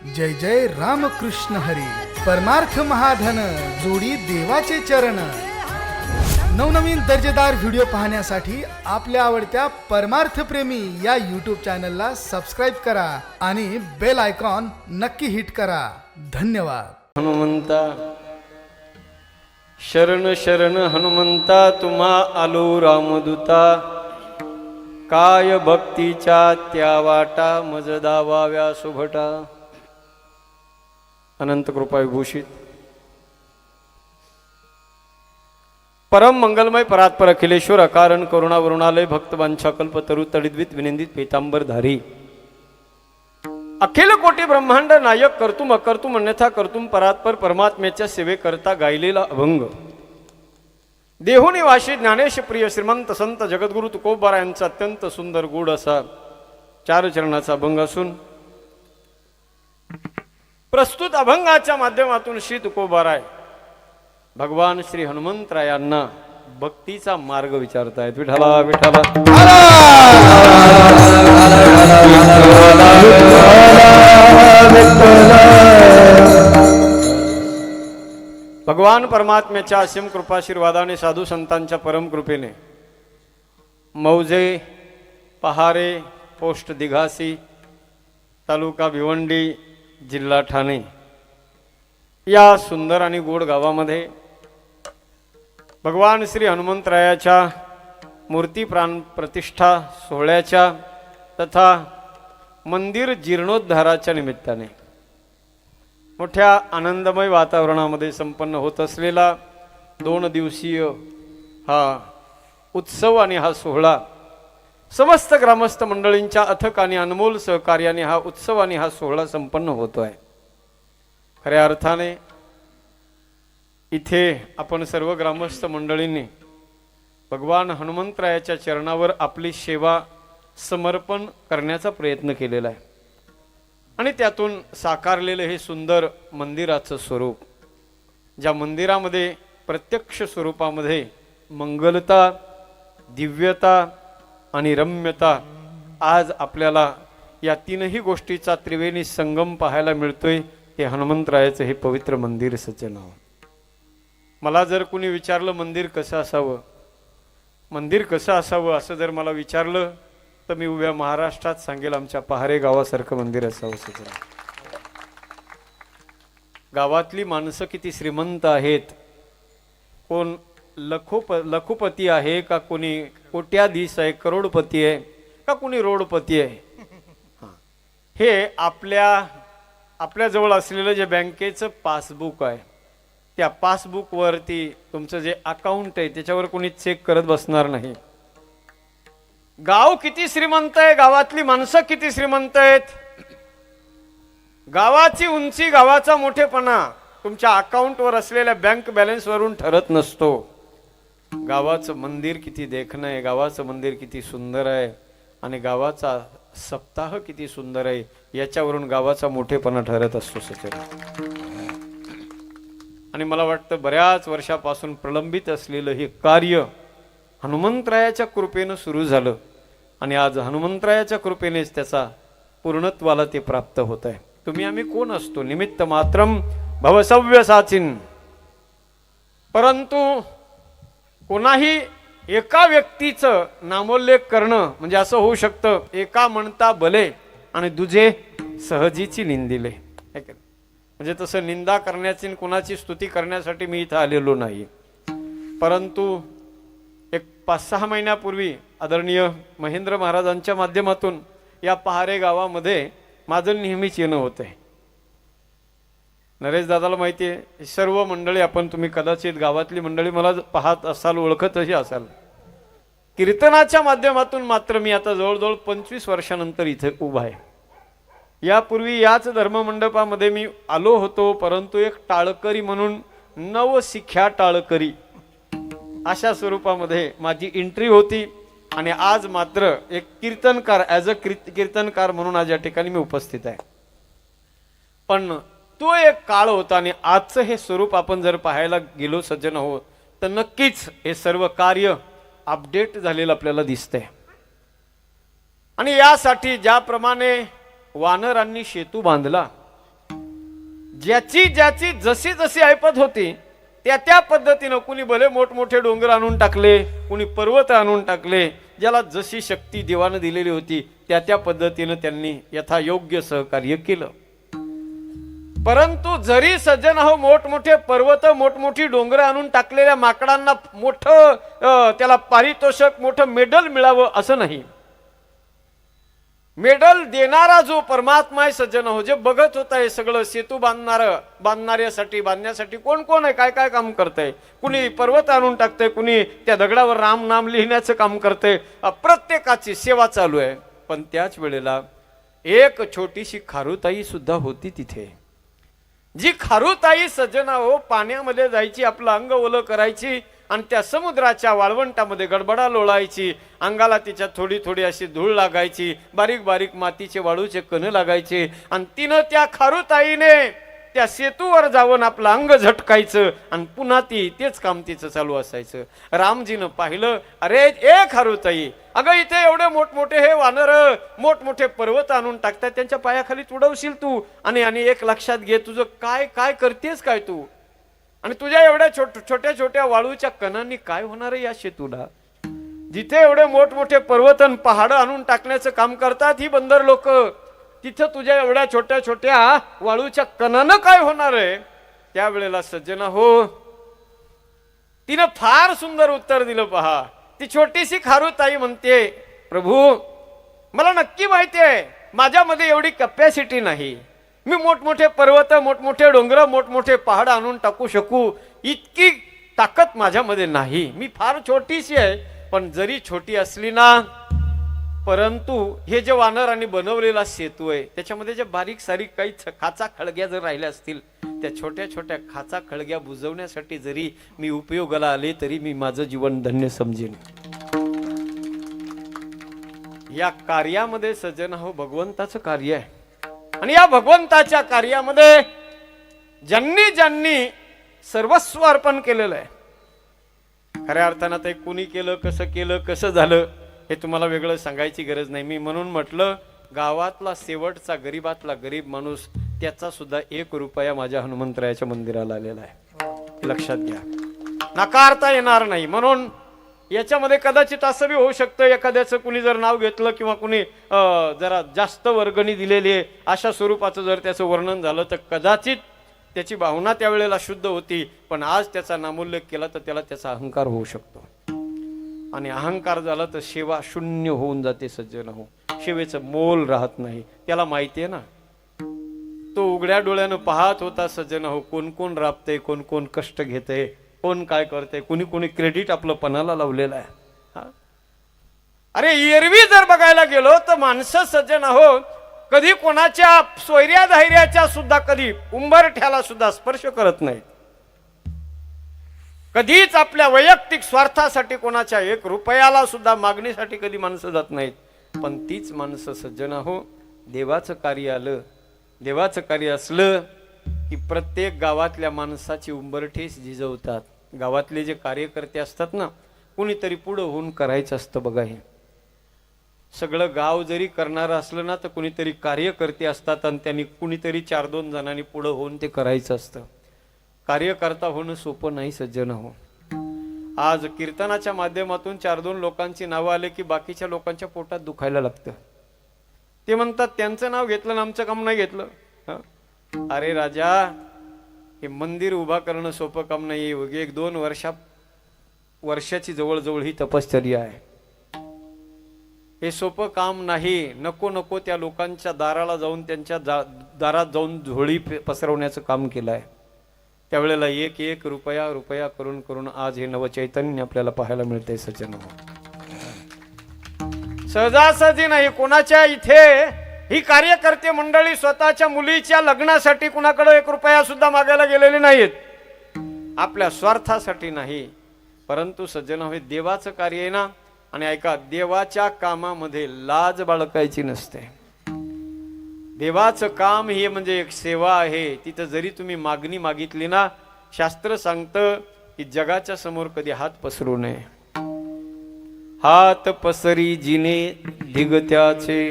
जय जय रामकृष्ण हरी परमार्थ महाधन जोडी देवाचे चरण। नवनवीन दर्जेदार व्हिडिओ पाहण्यासाठी आपल्या आवडत्या परमार्थ प्रेमी या यूट्यूब चॅनलला सबस्क्राइब करा आणि बेल आयकॉन नक्की हिट करा। धन्यवाद। हनुमंता शरण शरण हनुमंता तुम्हा आलो रामदूता, काय भक्तीच्या त्या वाटा मज दावाव्या सुभटा। अनंत कृपा विभूषित परम मंगलमय परात्पर अखिलेश्वर अकारण करुणा वरुणालय भक्तवांछा कल्पतरु तडिद्वित विनिंदित पीतांबरधारी, अखिल कोटी ब्रह्मांड नायक कर्तुम अकर्तुम अन्यथा कर्तुम परात्पर परमात्म्याच्या सेवेकरता गायलेला अभंग। देहुनी वाशी ज्ञानेश प्रिय श्रीमंत संत जगद्गुरु तुकोबारा यांचा अत्यंत सुंदर गूढ असा चार चरणाचा अभंग असून प्रस्तुत अभंगाच्या माध्यमातून श्री तुकोबाराय भगवान श्री हनुमंतरायांना भक्तीचा मार्ग विचारतायत। विठ्ठला विठ्ठला भगवान परमात्म्याच्या असीम कृपाशीर्वादाने साधू संतांच्या परम कृपेने मौजे पहारे पोस्ट दिघासी तालुका भिवंडी जिल्हा ठाणे या सुंदर आणि गोड गावामध्ये भगवान श्री हनुमंतरायाच्या मूर्ती प्राण प्रतिष्ठा सोहळ्याच्या तथा मंदिर जीर्णोद्धाराच्या निमित्ताने मोठ्या आनंदमय वातावरणामध्ये संपन्न होत असलेला 2 दिवसीय हा उत्सव आणि हा सोहळा समस्त ग्रामस्थ मंडळींच्या अथक आणि अनमोल सहकार्याने हा उत्सव आणि हा सोहळा संपन्न होतोय। खऱ्या अर्थाने इथे आपण सर्व ग्रामस्थ मंडळींनी भगवान हनुमंतरायाच्या चरणावर आपली सेवा समर्पण करण्याचा प्रयत्न केलेला आहे आणि त्यातून साकारलेले हे सुंदर मंदिराचं स्वरूप, ज्या मंदिरामध्ये प्रत्यक्ष स्वरूपामध्ये मंगलता, दिव्यता आणि रम्यता आज आपल्याला या तीनही गोष्टीचा त्रिवेणी संगम पाहायला मिळतोय। ते हनुमंतरायाचं हे पवित्र मंदिर सच्चे नाव। मला जर कुणी विचारलं मंदिर कसं असावं असं जर मला विचारलं तर मी उभ्या महाराष्ट्रात सांगेल आमच्या पहारे गावासारखं मंदिर असावं सच्चे नाव। गावातली माणसं किती श्रीमंत आहेत, कोण लखोपती आहे का, कोणी कोट्याधीश आहे, करोडपती आहे का, कोणी रोडपती आहे, हे आपल्या जवळ असलेलं जे बँकेचं पासबुक आहे त्या पासबुकवरती तुमचं जे अकाउंट आहे त्याच्यावर कोणी चेक करत बसणार नाही। गाव किती श्रीमंत आहे, गावातली माणसं किती श्रीमंत आहेत, गावाची उंची, गावाचा मोठेपणा तुमच्या अकाउंटवर असलेल्या बँक बॅलन्स वरून ठरत नसतो। गावाचं मंदिर किती देखणं आहे, गावाचं मंदिर किती सुंदर आहे आणि गावाचा सप्ताह किती सुंदर आहे याच्यावरून गावाचा मोठेपणा ठरत असतो सचिन। आणि मला वाटतं बऱ्याच वर्षापासून प्रलंबित असलेलं हे कार्य हनुमंतरायाच्या कृपेनं सुरू झालं आणि आज हनुमंतरायाच्या कृपेनेच त्याचा पूर्णत्वाला ते प्राप्त होत आहे। तुम्ही आम्ही कोण असतो, निमित्त मात्रम भवसव्य साचिन, परंतु कोणाही एका व्यक्तीचं नामोल्लेख करणं म्हणजे असं होऊ शकतं, एका म्हणता भले आणि दुजे सहजीची निंदिले। म्हणजे तसं निंदा करण्याची कोणाची स्तुती करण्यासाठी मी इथं आलेलो नाही, परंतु एक 5-6 महिन्यापूर्वी आदरणीय महेंद्र महाराजांच्या माध्यमातून या पहारे गावामध्ये माझं नेहमीच येणं होत आहे। नरेश दादाला माहिती आहे, सर्व मंडळी आपण तुम्ही कदाचित गावातली मंडळी मला पाहत असाल, ओळखतही असाल। कीर्तनाच्या माध्यमातून मात्र मी आता जवळजवळ 25 वर्षानंतर इथे उभा आहे। यापूर्वी याच धर्ममंडपामध्ये मी आलो होतो, परंतु एक टाळकरी म्हणून नवशिख्या टाळकरी अशा स्वरूपामध्ये माझी एंट्री होती आणि आज मात्र एक कीर्तनकार ॲज अ कीर्तनकार म्हणून आज या ठिकाणी मी उपस्थित आहे। पण तो एक काळ होता आणि आजचं हे स्वरूप आपण जर पाहायला गेलो सज्जन हो तर नक्कीच हे सर्व कार्य अपडेट झालेलं आपल्याला दिसतंय। आणि यासाठी ज्याप्रमाणे वानरांनी सेतू बांधला, ज्याची ज्याची जशी जशी ऐपत होती त्या त्या पद्धतीनं कुणी भले मोठमोठे डोंगर आणून टाकले, कुणी पर्वत आणून टाकले, ज्याला जशी शक्ती देवानं दिलेली होती त्या त्या पद्धतीनं त्यांनी यथायोग्य सहकार्य केलं. परंतु जरी सज्जन हो मोठमोठे पर्वत मोठमोठी डोंगर आणून टाकलेल्या माकडांना मोठं त्याला पारितोषक मोठं मेडल मिळावं असं नाही. मेडल देणारा जो परमात्मा आहे सज्जन हो, जे बघत होता हे सगळं सेतू बांधण्यासाठी कोण कोण आहे, काय काय काम करतंय, कुणी पर्वत आणून टाकतंय, कुणी त्या दगडावर राम नाम लिहिण्याचं काम करतंय, प्रत्येकाची सेवा चालू आहे. पण त्याच वेळेला एक छोटीशी खारुताई सुद्धा होती तिथे. जी खारुताई सज्जना हो पाण्यामध्ये जायची, आपलं अंग ओलं करायची आणि त्या समुद्राच्या वाळवंटामध्ये गडबडा लोळायची. अंगाला तिच्या थोडी थोडी अशी धूळ लागायची, बारीक बारीक मातीचे वाळूचे कण लागायचे आणि तिनं त्या खारुताईने त्या सेतूवर जाऊन आपलं अंग झटकायचं आणि पुन्हा तेच काम तिचं चालू असायचं. रामजीनं पाहिलं, अरे ए खारुताई, अगं इथे एवढे मोठमोठे हे वानर मोठमोठे पर्वत आणून टाकतात, त्यांच्या पायाखाली तुडवशील तू आणि एक लक्षात घे, तुझं काय काय करतेस काय तू, आणि तुझ्या एवढ्या छोट्या छोट्या वाळूच्या कणांनी काय होणार आहे या सेतूला. जिथे एवढे मोठमोठे पर्वत आणि पहाड आणून टाकण्याचं काम करतात ही बंदर लोक, तिथं तुझ्या एवढ्या छोट्या छोट्या वाळूच्या कणानं काय होणार आहे. त्यावेळेला सज्जना हो, तिनं फार सुंदर उत्तर दिलं पहा. ती छोटीशी खारुताई म्हणते, प्रभू मला नक्की माहिती आहे माझ्यामध्ये एवढी कॅपॅसिटी नाही, मी मोठमोठे पर्वत मोठमोठे डोंगर मोठमोठे पहाड आणून टाकू शकू इतकी ताकद माझ्यामध्ये नाही, मी फार छोटीशी आहे. पण जरी छोटी असली ना, परंतु हे जे वानरांनी बनवलेला सेतू आहे त्याच्यामध्ये जे बारीक सारीक काही खाचा खळग्या जर राहिल्या असतील, त्या छोट्या छोट्या खाचा खळग्या बुजवण्यासाठी जरी मी उपयोगाला आले तरी मी माझं जीवन धन्य समजेन. या कार्यामध्ये सज्जन हो भगवंताचं कार्य आहे आणि या भगवंताच्या कार्यामध्ये ज्यांनी ज्यांनी सर्वस्व अर्पण केलेलं आहे, खऱ्या अर्थानं ते कुणी केलं कसं झालं हे तुम्हाला वेगळं सांगायची गरज नाही. मी म्हणून म्हटलं, गावातला शेवटचा गरीबातला गरीब माणूस त्याचा सुद्धा 1 रुपया माझ्या हनुमंतरायाच्या मंदिराला आलेला आहे, लक्षात घ्या, नाकारता येणार नाही. म्हणून याच्यामध्ये कदाचित असं बी होऊ शकतं, एखाद्याचं कुणी जर नाव घेतलं किंवा कुणी जरा जास्त वर्गणी दिलेली आहे अशा स्वरूपाचं जर त्याचं वर्णन झालं तर कदाचित त्याची भावना त्यावेळेला शुद्ध होती, पण आज त्याचा नामोल्लेख केला तर त्याला त्याचा अहंकार होऊ शकतो आणि अहंकार झाला तर सेवा शून्य होऊन जाते. सज्जन हो, सेवेचं मोल राहत नाही. त्याला माहिती आहे ना, तो उघड्या डोळ्यानं पाहत होता सज्जन हो, कोण कोण राबते, कोण कोण कष्ट घेते, कोण काय करते, कुणी कुणी क्रेडिट आपलं पणाला लावलेलं आहे. अरे एरवी जर बघायला गेलो तर माणसं सज्जन हो कधी कोणाच्या सोयऱ्या धैर्याच्या सुद्धा कधी उंबरठ्याला सुद्धा स्पर्श करत नाहीत. कधीच आपल्या वैयक्तिक स्वार्थासाठी कोणाच्या 1 रुपयाला सुद्धा मागणीसाठी कधी माणसं जात नाहीत. पण तीच माणसं सज्जन हो, देवाचं कार्य आलं, देवाचं कार्य असलं की प्रत्येक गावातल्या माणसाची उंबरठेच झिजवतात. गावातले जे कार्यकर्ते असतात ना, कुणीतरी पुढं होऊन करायचं असतं बघा. हे सगळं गाव जरी करणारं असलं ना तर कुणीतरी कार्यकर्ते असतात आणि त्यांनी कुणीतरी 4-2 जणांनी पुढं होऊन ते करायचं असतं. कार्यकर्ता होणं सोपं नाही सज्जन हो. आज कीर्तनाच्या माध्यमातून 4-2 लोकांची नावं आले की बाकीच्या लोकांच्या पोटात दुखायला लागतं. ते म्हणतात त्यांचं नाव घेतलं ना आमचं काम नाही घेतलं. अरे राजा, हे मंदिर उभा करणं सोपं काम नाही. 1-2 वर्षाची जवळजवळ ही तपश्चर्या आहे. हे सोपं काम नाही. नको नको त्या लोकांच्या दाराला जाऊन त्यांच्या दारात जाऊन झोळी पसरवण्याचं काम केलं आहे. त्यावेळेला 1-1 रुपया करून करून आज हे नवचैतन्य आपल्याला पाहायला मिळतंय सज्जन. सहजासहजी नाही. कोणाच्या इथे ही कार्यकर्ते मंडळी स्वतःच्या मुलीच्या लग्नासाठी कुणाकडे 1 रुपया सुद्धा मागायला गेलेले नाहीत, आपल्या स्वार्थासाठी नाही. परंतु सज्जन हे देवाचं कार्य आहे ना. आणि ऐका, देवाच्या कामामध्ये लाज बाळगायची नसते. देवाचं काम हे म्हणजे एक सेवा आहे. तिथं जरी तुम्ही मागणी मागितली ना, शास्त्र सांगतं की जगाच्या समोर कधी हात पसरू नये. हात पसरी जिने दिगत्याचे.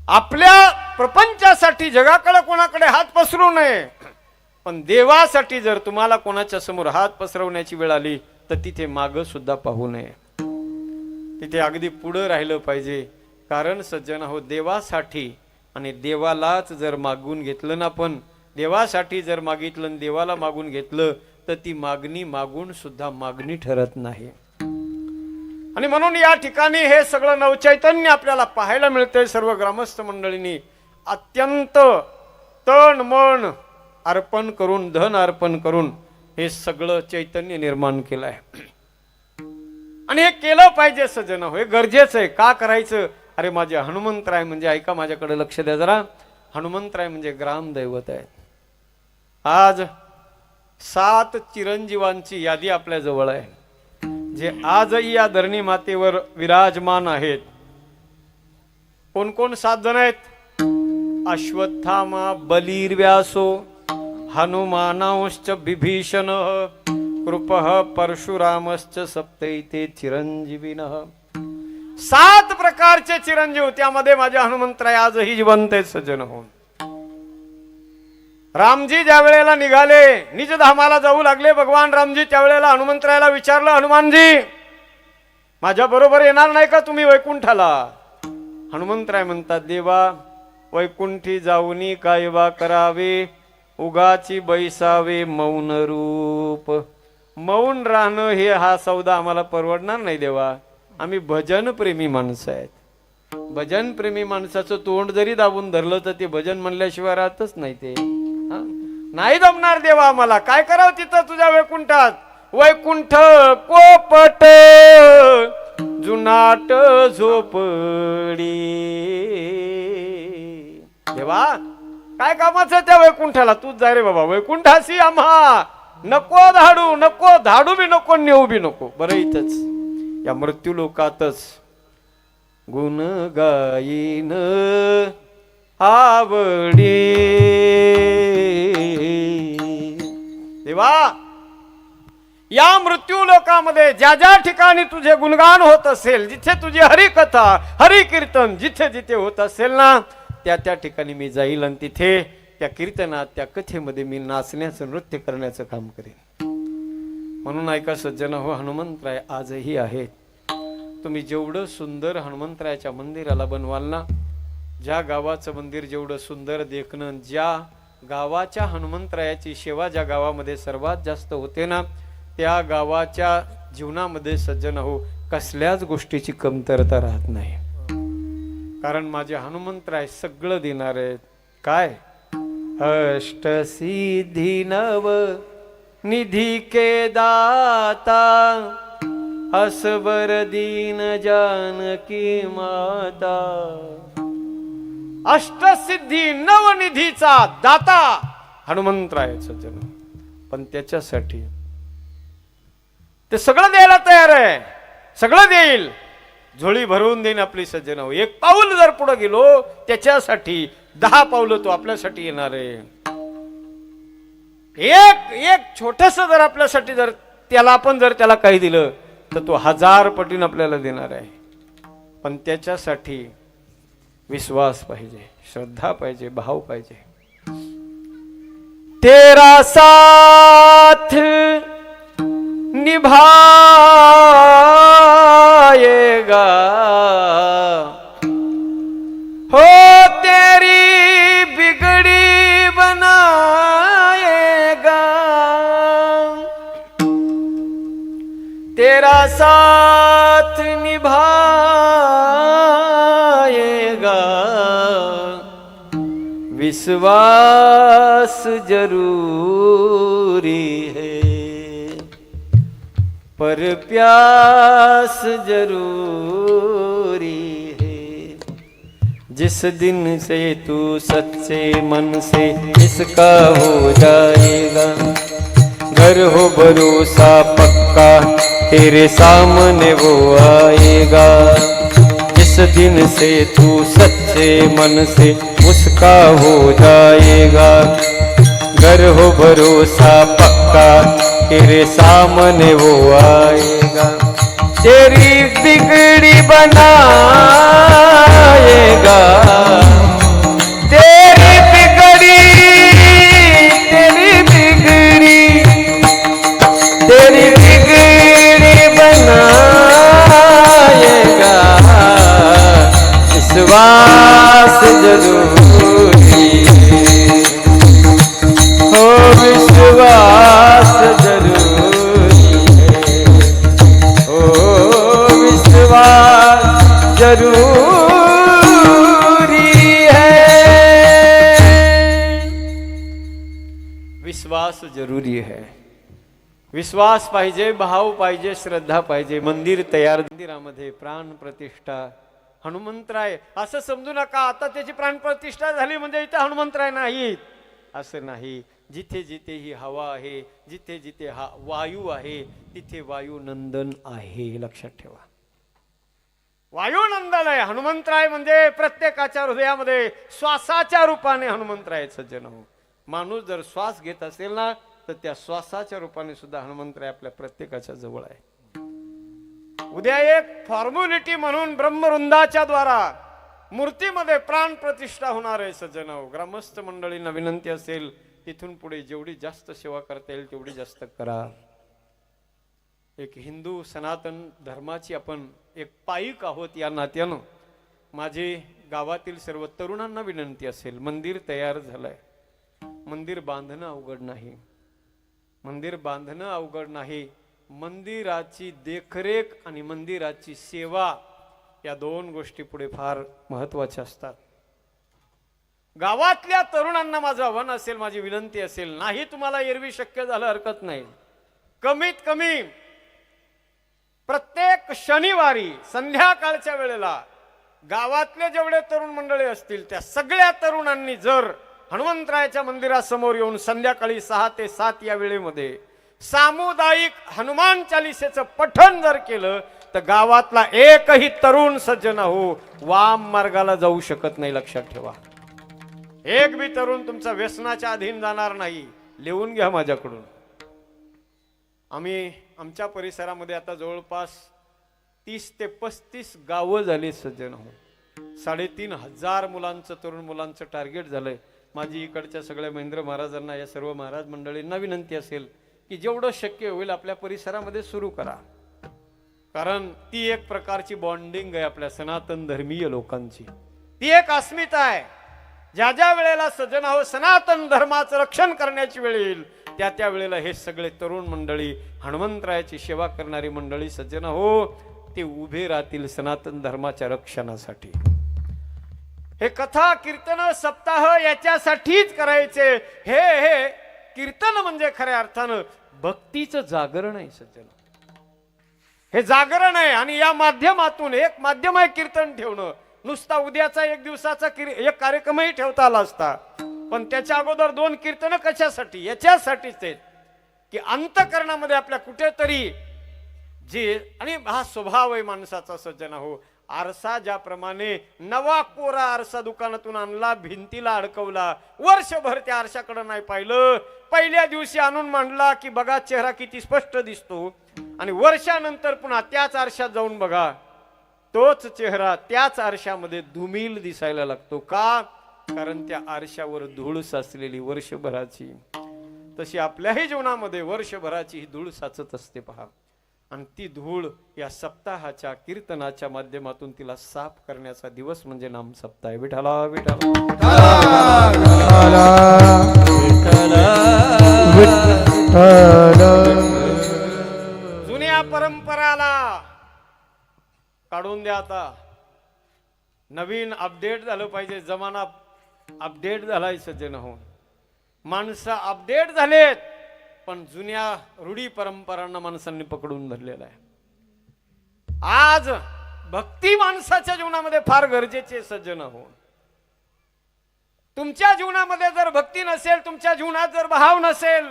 आपल्या प्रपंचासाठी जगाकडे कोणाकडे हात पसरू नये, पण देवासाठी जर तुम्हाला कोणाच्या समोर हात पसरवण्याची वेळ आली तर तिथे माग सुद्धा पाहू नये, तिथे अगदी पुढे राहिलं पाहिजे. कारण सज्जन हो, देवासाठी आणि देवालाच जर मागून घेतलं ना, पण देवासाठी जर मागितलं आणि देवाला मागून घेतलं तर ती मागणी मागून सुद्धा मागणी ठरत नाही. आणि म्हणून या ठिकाणी हे सगळं नवचैतन्य आपल्याला पाहायला मिळतंय. सर्व ग्रामस्थ मंडळींनी अत्यंत तन मन अर्पण करून, धन अर्पण करून हे सगळं चैतन्य निर्माण केलं आहे. आणि हे केलं पाहिजे सज्जन हो, हे गरजेचं आहे. का करायचं? अरे माझे हनुमंतराय म्हणजे, ऐका माझ्याकडे लक्ष द्या जरा, हनुमंतराय म्हणजे ग्रामदैवत आहे. आज 7 चिरंजीवांची यादी आपल्या जवळ आहे, जे आजही या धरणी मातेवर विराजमान आहेत. कोण कोण 7 जण आहेत? अश्वत्थामा बलिर्व्यासो हनुमानांश्च विभीषण कृपः परशुरामश्च सप्तैते चिरंजीविनः. 7 प्रकारचे चिरंजीव, त्यामध्ये माझे हनुमंतराय आजही जिवंत आहेत सज्जन हो. रामजी ज्या वेळेला निघाले, निज धामाला जाऊ लागले भगवान रामजी, त्यावेळेला हनुमंतरायाला विचारलं, हनुमानजी माझ्या बरोबर येणार नाही का तुम्ही वैकुंठाला? हनुमंतराय म्हणतात, देवा वैकुंठी जाऊनी काय वा करावे, उगाची बैसावे मौन रूप. मौन राहणं हे हा सौदा आम्हाला परवडणार नाही देवा, आम्ही भजन प्रेमी माणसं आहेत. भजन प्रेमी माणसाचं तोंड जरी दाबून धरलं तर ते भजन म्हणल्याशिवाय राहतच नाही. ते नाही जमणार देवा आम्हाला. काय करावं तिथं तुझ्या वैकुंठात? वैकुंठ कोपट जुनाट झोपडी. देवा काय कामाचं त्या वैकुंठाला? तूच जाय रे बाबा वैकुंठाशी. आम्हा नको धाडू, नको धाडू बी नको, नेऊ बी नको. बरं इथंच या मृत्यू लोकातच गुण गायीन आवडी. देवा या मृत्यू लोकामध्ये ज्या ज्या ठिकाणी तुझे गुणगान होत असेल, जिथे तुझी हरिकथा हरि कीर्तन जिथे जिथे होत असेल ना, त्या त्या ठिकाणी मी जाईल आणि तिथे त्या कीर्तनात, त्या कथेमध्ये मी नाचण्याचं, नृत्य करण्याचं काम करेन. म्हणून ऐका सज्जन हो, हनुमंतराय आजही आहेत. तुम्ही जेवढं सुंदर हनुमंतरायाच्या मंदिराला बनवाल ना, ज्या गावाचं मंदिर जेवढं सुंदर देखणं, ज्या गावाच्या हनुमंतरायाची सेवा ज्या गावामध्ये सर्वात जास्त होते ना, त्या गावाच्या जीवनामध्ये सज्जन हो कसल्याच गोष्टीची कमतरता राहत नाही. कारण माझे हनुमंतराय सगळं देणार आहेत. काय? अष्टसिद्धी नव निधि के दाता, असबर दीन जानकी माता. अष्टसिद्धी नवनिधीचा दाता हनुमंतराय सज्जन. पण त्याच्यासाठी ते सगळं द्यायला तयार आहे, सगळं देईल, झोळी भरवून देईन आपली सज्जन. एक पाऊल जर पुढे गेलो त्याच्यासाठी 10 पावलं तो आपल्यासाठी येणार आहे. एक छोटस जर आपल्यासाठी जर त्याला आपण जर त्याला काही दिलं तर तो 1000 पटीने आपल्याला देणार आहे. पण त्याच्यासाठी विश्वास पाहिजे, श्रद्धा पाहिजे, भाव पाहिजे. तेरा साथ निभाएगा हो, तेरी बिगड़ी बनाएगा. तेरा साथ निभाएगा, विश्वास जरूरी है पर प्यास जरूरी है. जिस दिन से तू सच्चे मन से इसका हो जाएगा, घर हो भरोसा पक्का तेरे सामने वो आएगा. जिस दिन से तू सच्चे मन से उसका हो जाएगा, घर हो भरोसा पक्का तेरे सामने वो आएगा. तेरी बिगड़ी बनाएगा, जरूरी है, हो विश्वास जरूरी है, हो विश्वास जरूरी है। विश्वास जरूरी है, विश्वास पाहिजे, भाव पाहिजे, श्रद्धा पाहिजे. मंदिर तयार, मंदिरामध्ये प्राण प्रतिष्ठा हनुमंतराय असं समजू नका. आता त्याची प्राण प्रतिष्ठा झाली म्हणजे इथे हनुमंतराय नाहीत असं नाही. जिथे जिथे ही हवा आहे, जिथे जिथे हा वायू आहे, तिथे वायुनंदन आहे, लक्षात ठेवा. वायुनंदन आहे. हनुमंतराय म्हणजे प्रत्येकाच्या हृदयामध्ये श्वासाच्या रूपाने हनुमंतरायचं जन्म. माणूस जर श्वास घेत असेल ना तर त्या श्वासाच्या रूपाने सुद्धा हनुमंतराय आपल्या प्रत्येकाच्या जवळ आहे. उद्या एक फॉर्म्युलिटी म्हणून ब्रह्मवृंदाच्या द्वारा मूर्तीमध्ये प्राण प्रतिष्ठा होणार आहे सज्जन. ग्रामस्थ मंडळींना विनंती असेल, तिथून पुढे जेवढी जास्त सेवा करता येईल तेवढी जास्त करा. एक हिंदू सनातन धर्माची आपण एक पाईक आहोत या नात्यानं माझी गावातील सर्व तरुणांना विनंती असेल, मंदिर तयार झालंय. मंदिर बांधणं अवघड नाही, मंदिर बांधणं अवघड नाही. मंदिराची देखरेख आणि मंदिराची सेवा या दोन गोष्टी पुढे फार महत्वाच्या असतात. गावातल्या तरुणांना माझं आव्हान असेल, माझी विनंती असेल, नाही तुम्हाला एरवी शक्य झालं हरकत नाही, कमीत कमी प्रत्येक शनिवारी संध्याकाळच्या वेळेला गावातले जेवढे तरुण मंडळी असतील त्या सगळ्या तरुणांनी जर हनुमंतरायाच्या मंदिरासमोर येऊन संध्याकाळी 6 ते 7 या वेळेमध्ये सामुदायिक हनुमान चालिसेचं पठण जर केलं तर गावातला एकही तरुण सज्जन हो वाम मार्गाला जाऊ शकत नाही, लक्षात ठेवा. एक बी तरुण तुमचा व्यसनाच्या अधीन जाणार नाही. लिहून घ्या माझ्याकडून. आम्ही आमच्या परिसरामध्ये आता जवळपास 30 ते 35 गावं झाली सज्जन हो. 3,500 मुलांचं, तरुण मुलांचं टार्गेट झालंय. माझी इकडच्या सगळ्या महेंद्र महाराजांना, या सर्व महाराज मंडळींना विनंती असेल की जेवढं शक्य होईल आपल्या परिसरामध्ये सुरू करा. कारण ती एक प्रकारची बॉन्डिंग आहे आपल्या सनातन धर्मीय लोकांची, ती एक अस्मिता आहे. ज्या ज्या वेळेला सज्जन हो सनातन धर्माचं रक्षण करण्याची वेळ येईल त्या त्या वेळेला हे सगळे तरुण मंडळी, हनुमंतरायाची सेवा करणारी मंडळी सज्जन हो ते उभे राहतील सनातन धर्माच्या रक्षणासाठी. हे कथा कीर्तन सप्ताह याच्यासाठीच करायचे. हे कीर्तन म्हणजे खऱ्या अर्थानं भक्तीचं जागरण आहे सज्जन. हे जागरण आहे आणि या माध्यमातून एक माध्यम आहे कीर्तन ठेवणं. नुसता उद्याचा एक दिवसाचा एक कार्यक्रमही ठेवता आला असता, पण त्याच्या अगोदर 2 कीर्तन कशासाठी? याच्यासाठीच आहेत की अंतकरणामध्ये आपल्या कुठेतरी जे, आणि हा स्वभाव आहे माणसाचा सज्जन हो. आरसा ज्याप्रमाणे नवा कोरा आरसा दुकानातून आणला, भिंतीला अडकवला, वर्षभर त्या आरशाकडे नाही पाहिलं, पहिल्या दिवशी आणून मांडला की बघा चेहरा किती स्पष्ट दिसतो, आणि वर्षानंतर पुन्हा त्याच आरशात जाऊन बघा तोच चेहरा त्याच आरशामध्ये धुमिल दिसायला लागतो. का? कारण त्या आरशावर धूळ साचलेली वर्षभराची. तशी आपल्याही जीवनामध्ये वर्षभराची ही धूळ साचत असते पहा, आणि ती धूळ या सप्ताहाच्या कीर्तनाच्या माध्यमातून तिला साफ करण्याचा दिवस म्हणजे नाम सप्ताह. विठ्ठला विठ्ठला जुन्या परंपराला काढून द्या. आता नवीन अपडेट झालं पाहिजे. जमाना अपडेट झालाय सज्जन हो. माणसं अपडेट झालेत, पण जुन्या रूढी परंपरांना माणसांनी पकडून धरलेला आहे. आज भक्ती माणसाच्या जीवनामध्ये फार गरजेची सज्जन हो. तुमच्या जीवनामध्ये जर भक्ती नसेल, तुमच्या जीवनात जर भाव नसेल,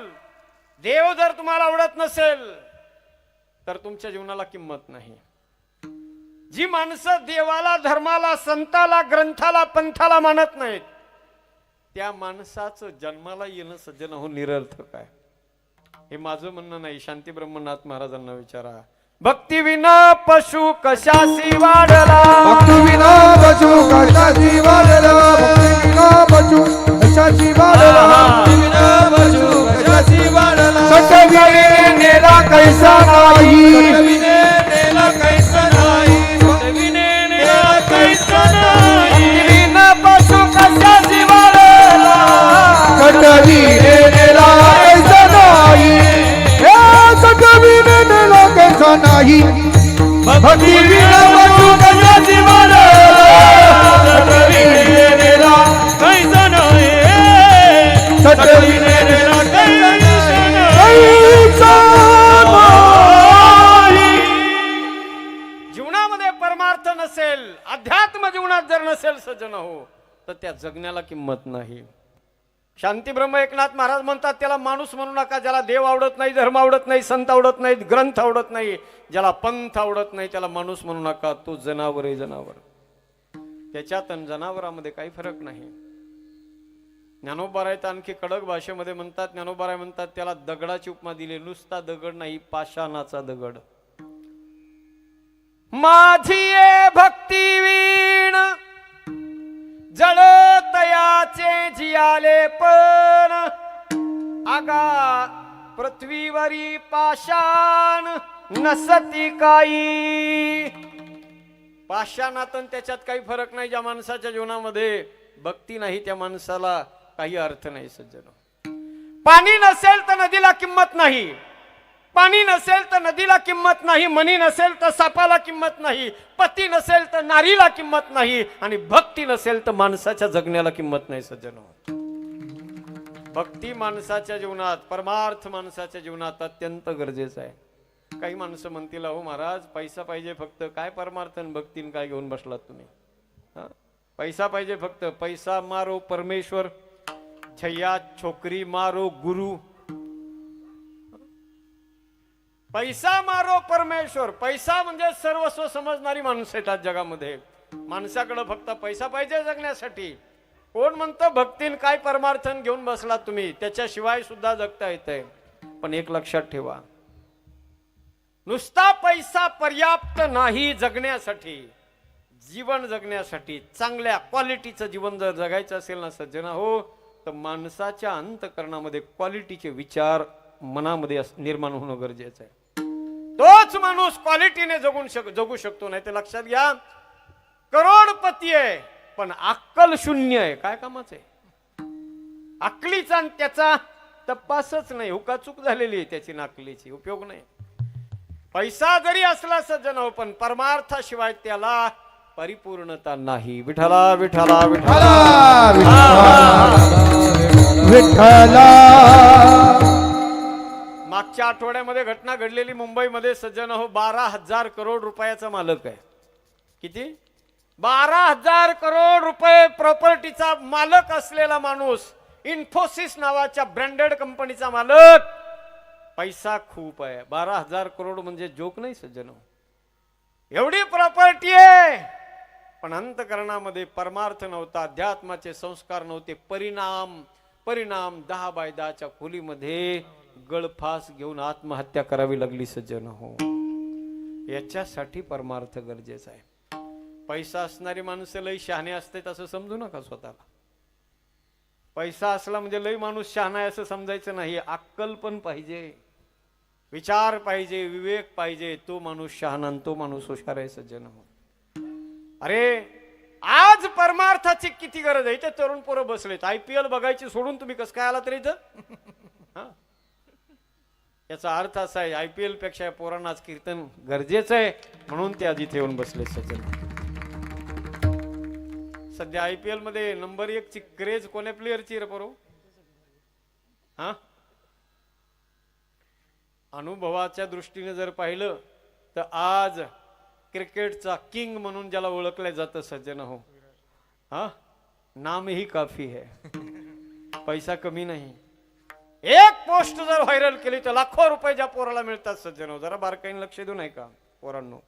देव जर तुम्हाला आवडत नसेल, तर तुमच्या जीवनाला किंमत नाही. जी माणसं देवाला, धर्माला, संताला, ग्रंथाला, पंथाला मानत नाहीत, त्या माणसाचं जन्माला येणं सज्जन हो निरर्थक आहे. हे माझं म्हणणं नाही, शांती ब्रह्मनाथ महाराजांना विचारा. भक्ती विना पशु कशासी वाढला, भक्ती विना पशु कशासी वाढला, भक्ती विना पशु कशासी वाढला, भक्ती विना पशु कशासी वाढला. सटविने नेला कैसा नाही, सटविने नेला कैसा नाही, सटविने नेला कैसा नाही. भक्ती विना पशु कशासी नाही भक्ती विना बचू कशाची वाढला सटविलेला कैसा नाही सटविलेला कैसा नाही जीवनामध्ये परमार्थ नसेल, अध्यात्म जीवनात जर नसेल सज्जन हो, तर त्या जगण्याला किंमत नाही. शांती ब्रह्म एकनाथ महाराज म्हणतात, त्याला माणूस म्हणू नका ज्याला देव आवडत नाही, धर्म आवडत नाही, संत आवडत नाही, ग्रंथ आवडत नाही. ज्याला पंथ आवडत नाही त्याला माणूस म्हणू नका, तो जनावर आहे, जनावर. त्याच्यात आणि जनावरामध्ये काही फरक नाही. ज्ञानोबाराय तर आणखी कडक भाषेमध्ये म्हणतात, ज्ञानोबाराय म्हणतात त्याला दगडाची उपमा दिली. नुसता दगड नाही, पाषाणाचा दगड. माझी ये भक्ती वीण जळतयाचे जियाले पण आगा पृथ्वीवरी पाषाण नसती काही. पाषाणात त्याच्यात काही फरक नाही. ज्या माणसाच्या जीवनामध्ये भक्ती नाही त्या माणसाला काही अर्थ नाही सज्जन. पाणी नसेल तर नदीला किंमत नाही, पाणी नसेल तर नदीला किंमत नाही, मनी नसेल तर सापाला किंमत नाही, पती नसेल तर नारीला किंमत नाही, आणि भक्ती नसेल तर माणसाच्या जगण्याला किंमत नाही सज्जन. भक्ती माणसाच्या जीवनात, परमार्थ माणसाच्या जीवनात अत्यंत गरजेचं आहे. काही माणसं म्हणतील, अहो महाराज पैसा पाहिजे फक्त, काय परमार्थ आणि भक्तीन काय घेऊन बसलात तुम्ही? पैसा पाहिजे फक्त, पैसा मारो परमेश्वर, छैया छोकरी मारो गुरु. पैसा मारो परमेश्वर. पैसा म्हणजे सर्वस्व समजणारी माणसं येतात जगामध्ये. माणसाकडे फक्त पैसा पाहिजे जगण्यासाठी. कोण म्हणतं भक्तीन काय परमार्थन घेऊन बसलात तुम्ही? त्याच्याशिवाय सुद्धा जगता येतंय. पण एक लक्षात ठेवा, नुसता पैसा पर्याप्त नाही जगण्यासाठी. जीवन जगण्यासाठी चांगल्या क्वालिटीचं जीवन जर जगायचं असेल ना सज्जना हो, तर माणसाच्या अंतःकरणामध्ये क्वालिटीचे विचार मनामध्ये निर्माण होणं गरजेचं आहे. तोच माणूस क्वालिटीने जगू शकतो. नाही तर लक्षात घ्या, करोडपती आहे पण अक्कल शून्य आहे. काय कामाचं आहे? अक्कलीचा आणि त्याचा तपासच नाही. हुकाचूक झालेली आहे त्याची, नाकलीची उपयोग नाही. पैसा जरी असला सज्जन हो, पण परमार्थाशिवाय त्याला परिपूर्णता नाही. विठ्ठला विठ्ठला विठ्ठला विठ्ठला. मागच्या आठवड्यामध्ये घटना घडलेली मुंबईमध्ये सज्जन हो, 12,000 करोड रुपयाचा मालक आहे. किती? 12,000 करोड रुपये प्रॉपर्टीचा मालक असलेला माणूस, इन्फोसिस नावाच्या ब्रँडेड कंपनीचा मालक. पैसा खूप आहे. 12,000 करोड म्हणजे जोक नाही सज्जन. एवढी प्रॉपर्टी आहे पण अंतःकरणामध्ये परमार्थ नव्हता, अध्यात्माचे संस्कार नव्हते. परिणाम 10x10च्या खोलीमध्ये गळफास घेऊन आत्महत्या करावी लागली सज्जन हो. याच्यासाठी परमार्थ गरजेचा आहे. पैसा असणारी माणसं लई शहाणे असतात असं समजू नका स्वतःला. पैसा असला म्हणजे लई माणूस शहाणा आहे असं समजायचं नाही. अक्कल पण पाहिजे, विचार पाहिजे, विवेक पाहिजे. तो माणूस शहाणा, तो माणूस हुशार आहे सज्जन हो. अरे आज परमार्थाची किती गरज आहे. ते तरुण पोरं बसलेत, IPL बघायची सोडून तुम्ही कसं काय आला तरी इथं? याचा अर्थ असा आहे, IPL पेक्षा पोरांना आज कीर्तन गरजेचं आहे म्हणून ते आधी येऊन बसले सज्जन. सध्या IPL मध्ये नंबर 1 ची क्रेज कोण्या प्लेअरची रे पोरो? अनुभवाच्या दृष्टीने जर पाहिलं तर आज क्रिकेटचा किंग म्हणून ज्याला ओळखलं जातं सज्जन हो, नाम ही काफी है, पैसा कमी नाही. एक पोस्ट जर व्हायरल केली तर लाखो रुपये ज्या पोराला मिळतात सज्जन हो. जरा बारकाईने लक्ष देऊ नये का पोरांनो?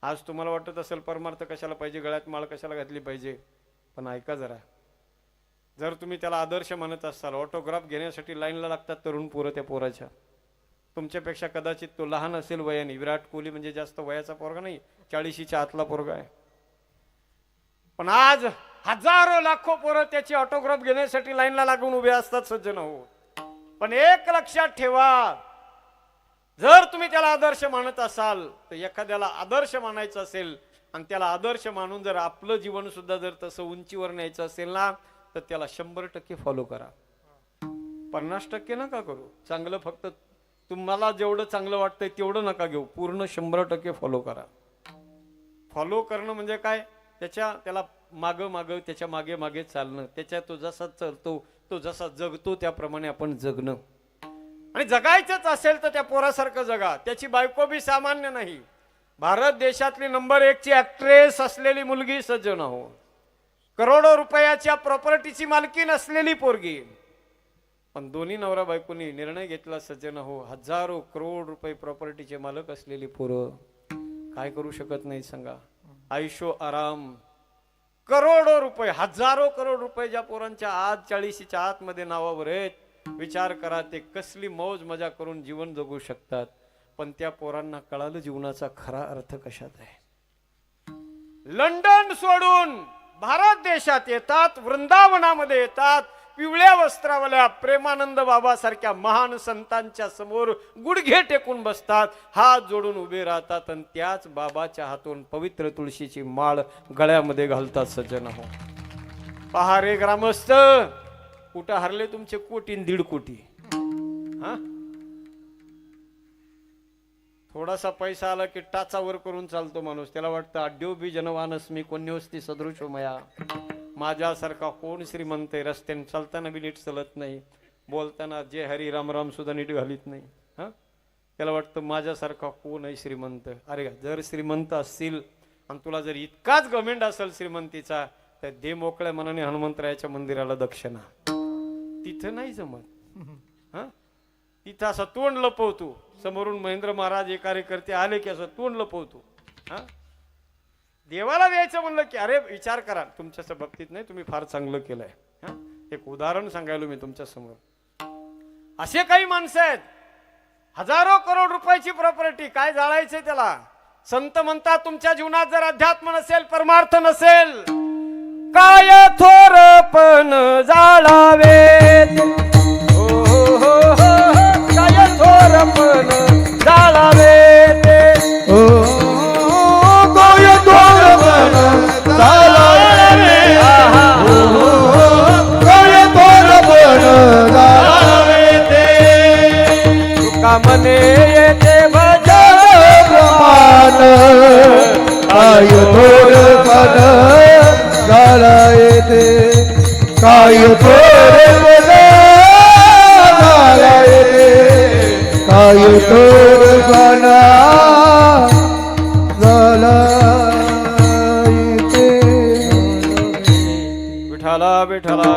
आज तुम्हाला वाटत असेल परमार्थ कशाला पाहिजे, गळ्यात माळ कशाला घातली पाहिजे, पण ऐका जरा. जर तुम्ही त्याला आदर्श मानत असाल, ऑटोग्राफ घेण्यासाठी लाईनला लागतात तरुण पोरं त्या पोराच्या. तुमच्यापेक्षा कदाचित तो लहान असेल वयाने. विराट कोहली म्हणजे जास्त वयाचा पोरगा नाही, 40च्या आतला पोरगा आहे. पण आज हजारो लाखो पोरं त्याची ऑटोग्राफ घेण्यासाठी लाईनला लागून उभे असतात सज्जन हो. पण एक लक्षात ठेवा, जर तुम्ही त्याला आदर्श मानत असाल तर एखाद्याला आदर्श मानायचं असेल आणि त्याला आदर्श मानून जर आपलं जीवन सुद्धा जर तसं उंचीवर न्यायचं असेल ना, तर त्याला 100% फॉलो करा. 50% नका करू. चांगलं फक्त तुम्हाला जेवढं चांगलं वाटतंय तेवढं नका घेऊ, पूर्ण 100% फॉलो करा. फॉलो करणं म्हणजे काय, त्याला मागं त्याच्या मागे मागे चालणं, त्याच्या तो जसा चालतो, तो जसा जगतो त्याप्रमाणे आपण जगणं. आणि जगायचंच असेल तर त्या पोरासारखं जगा. त्याची बायको बी सामान्य नाही, भारत देशातली नंबर 1 ची ऍक्ट्रेस असलेली मुलगी सज्जन हो, करोडो रुपयाच्या प्रॉपर्टीची मालकीण असलेली पोरगी. पण दोन्ही नवरा बायकोनी निर्णय घेतला सज्जन हो, हजारो करोड रुपये प्रॉपर्टीचे मालक असलेली पोरं काय करू शकत नाही सांगा. आयुष्य आराम, करोडो रुपये, हजारो करोड रुपये ज्या पोरांच्या आज 40च्या आतमध्ये नावावर आहेत, विचार करा ते कसली मौज मजा करून जीवन जगू शकतात. पण त्या पोरांना कळालं जीवनाचा खरा अर्थ कशात आहे. लंडन सोडून भारत देशात येतात, वृंदावनामध्ये येतात, पिवळ्या वस्त्रावाल्या प्रेमानंद बाबा सारख्या महान संतांच्या समोर गुडघे टेकून बसतात, हात जोडून उभे राहतात आणि त्याच बाबाच्या हातून पवित्र तुळशीची माळ गळ्यामध्ये घालतात. सज्जन हो, पहा रे ग्रामस्थ, कुठं हरले तुमचे 1.5 कोटी. हा, थोडासा पैसा आला की टाचावर करून चालतो माणूस. त्याला वाटतं अड्यो बी जनवानस्मी कोण्योस्ती सदृशो मया, माझ्यासारखा कोण श्रीमंत आहे. रस्त्याने चालताना बी नीट चालत नाही, बोलताना जे हरी राम राम सुद्धा नीट घालीत नाही. हा, त्याला वाटतं माझ्यासारखा कोण आहे श्रीमंत. अरे जर श्रीमंत असतील आणि तुला जर इतकाच गमेंड असेल श्रीमंतीचा, तर दे मोकळ्या मनाने हनुमंतरायाच्या मंदिराला दक्षिणा. तिथं नाही जमत. हा, तिथं असं तोंड लपवतो. समोरून महेंद्र महाराज हे कार्यकर्ते आले की असं तोंड लपवतो. हा, देवाला द्यायचं म्हणलं की अरे विचार करा, तुमच्या बाबतीत नाही, तुम्ही फार चांगलं केलंय. हा, एक उदाहरण सांगायलो मी तुमच्या समोर. असे काही माणसं आहेत, हजारो करोड रुपयाची प्रॉपर्टी, काय जाळायचंय त्याला. संत म्हणतात तुमच्या जीवनात जर अध्यात्म नसेल, परमार्थ नसेल, काय थोरपण जाळावे. काय थोरपण जाळावे ते, काय थोरपण जाळावे, काय थोरपण जाळावे ते. तुका मने येते भजन प्रमाण, काय थोरपण जाळावे ते, काय थोरपण जाळावे ते, काय थोरपण जाळावे ते. विठाला विठाला